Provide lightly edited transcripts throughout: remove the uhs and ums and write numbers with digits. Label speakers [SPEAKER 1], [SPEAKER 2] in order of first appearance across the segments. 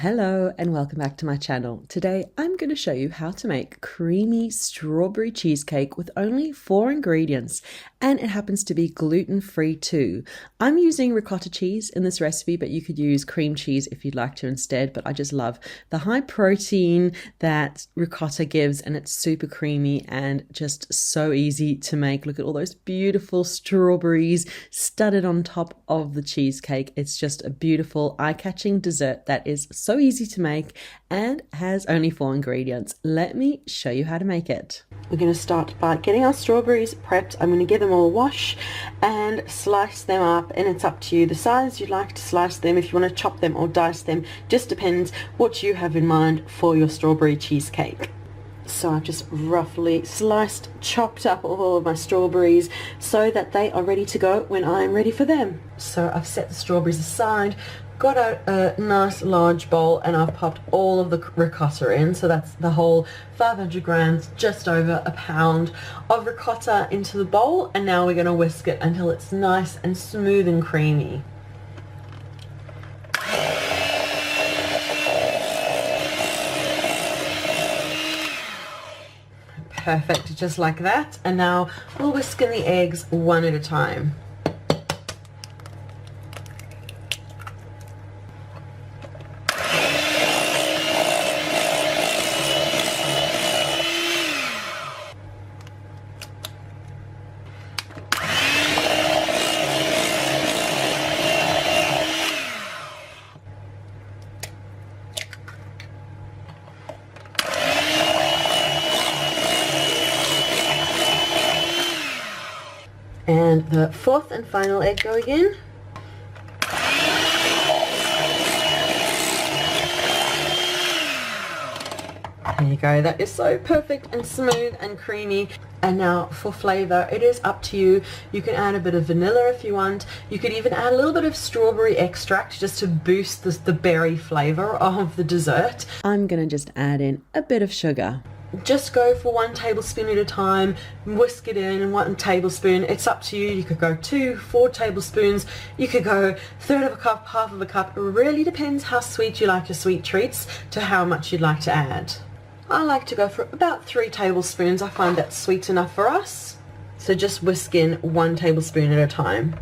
[SPEAKER 1] Hello and welcome back to my channel. Today I'm going to show you how to make creamy strawberry cheesecake with only 4 ingredients, and it happens to be gluten-free too. I'm using ricotta cheese in this recipe, but you could use cream cheese if you'd like to instead, but I just love the high protein that ricotta gives, and it's super creamy and just so easy to make. Look at all those beautiful strawberries studded on top of the cheesecake. It's just a beautiful eye-catching dessert that is so easy to make and has only 4 ingredients. Let me show you how to make it. We're going to start by getting our strawberries prepped. I'm going to give them all a wash and slice them up, and it's up to you the size you'd like to slice them. If you want to chop them or dice them, just depends what you have in mind for your strawberry cheesecake. So I've just roughly chopped up all of my strawberries so that they are ready to go when I'm ready for them. So I've set the strawberries aside, got out a nice large bowl, and I've popped all of the ricotta in. So that's the whole 500 grams, just over a pound of ricotta into the bowl, and now we're going to whisk it until it's nice and smooth and creamy. Perfect, just like that. And now we'll whisk in the eggs one at a time. And the 4th and final egg going in. There you go, that is so perfect and smooth and creamy. And now for flavor, it is up to you. You can add a bit of vanilla if you want. You could even add a little bit of strawberry extract just to boost the berry flavor of the dessert. I'm gonna just add in a bit of sugar. Just go for 1 tablespoon at a time, whisk it in 1 tablespoon. It's up to you. You could go 2, 4 tablespoons. You could go 1/3 of a cup, 1/2 of a cup. It really depends how sweet you like your sweet treats to how much you'd like to add. I like to go for about 3 tablespoons. I find that's sweet enough for us. So just whisk in 1 tablespoon at a time.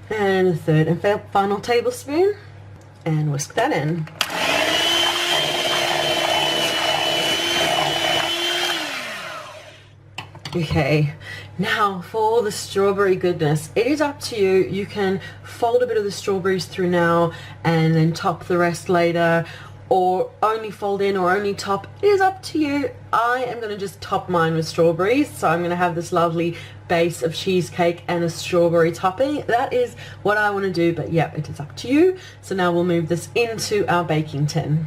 [SPEAKER 1] And a 3rd and final tablespoon, and whisk that in. Okay, now for the strawberry goodness, it is up to you. You can fold a bit of the strawberries through now and then top the rest later, or only fold in or only top. It is up to you. I am going to just top mine with strawberries, so I'm going to have this lovely base of cheesecake and a strawberry topping. That is what I want to do, but yeah, it is up to you. So now we'll move this into our baking tin.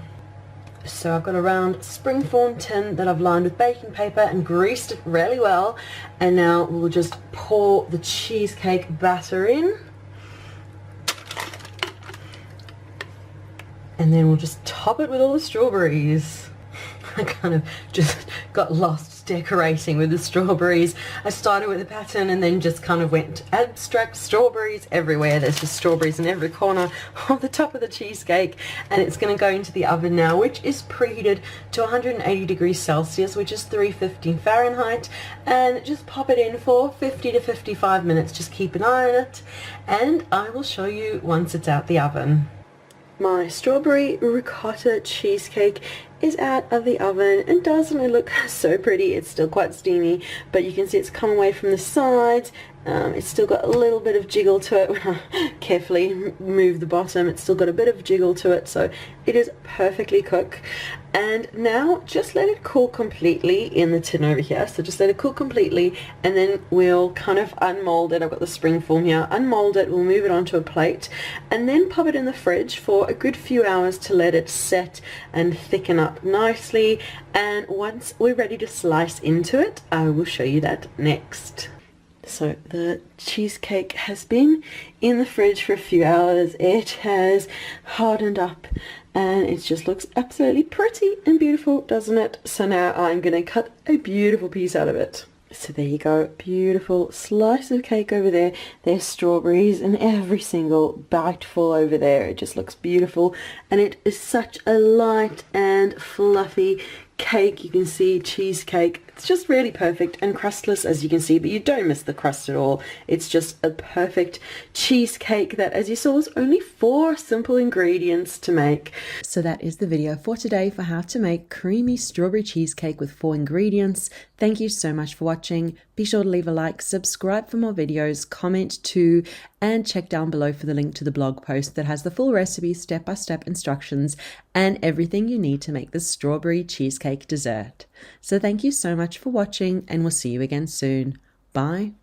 [SPEAKER 1] So I've got a round springform tin that I've lined with baking paper and greased it really well, and now we'll just pour the cheesecake batter in. And then we'll just top it with all the strawberries. I kind of just got lost decorating with the strawberries. I started with a pattern and then just kind of went abstract strawberries everywhere. There's just strawberries in every corner of the top of the cheesecake, and it's going to go into the oven now, which is preheated to 180 degrees Celsius, which is 350 Fahrenheit, and just pop it in for 50 to 55 minutes. Just keep an eye on it, and I will show you once it's out the oven. My strawberry ricotta cheesecake is out of the oven, and doesn't it look so pretty? It's still quite steamy, but you can see it's come away from the sides. It's still got a little bit of jiggle to it. When I carefully move the bottom, it's still got a bit of jiggle to it, so it is perfectly cooked. And now just let it cool completely in the tin over here. So just let it cool completely, and then we'll kind of unmold it. I've got the spring form here. Unmold it, we'll move it onto a plate, and then pop it in the fridge for a good few hours to let it set and thicken up nicely. And once we're ready to slice into it, I will show you that next. So the cheesecake has been in the fridge for a few hours. It has hardened up And it just looks absolutely pretty and beautiful, doesn't it? So now I'm going to cut a beautiful piece out of it. So there you go, beautiful slice of cake over there. There's strawberries in every single biteful over there. It just looks beautiful, and it is such a light and fluffy cake. You can see cheesecake. It's just really perfect and crustless, as you can see, but you don't miss the crust at all. It's just a perfect cheesecake that, as you saw, was only 4 simple ingredients to make. So that is the video for today for how to make creamy strawberry cheesecake with 4 ingredients. Thank you so much for watching. Be sure to leave a like, subscribe for more videos, comment too, and check down below for the link to the blog post that has the full recipe, step-by-step instructions, and everything you need to make the strawberry cheesecake dessert. So thank you so much for watching, and we'll see you again soon. Bye.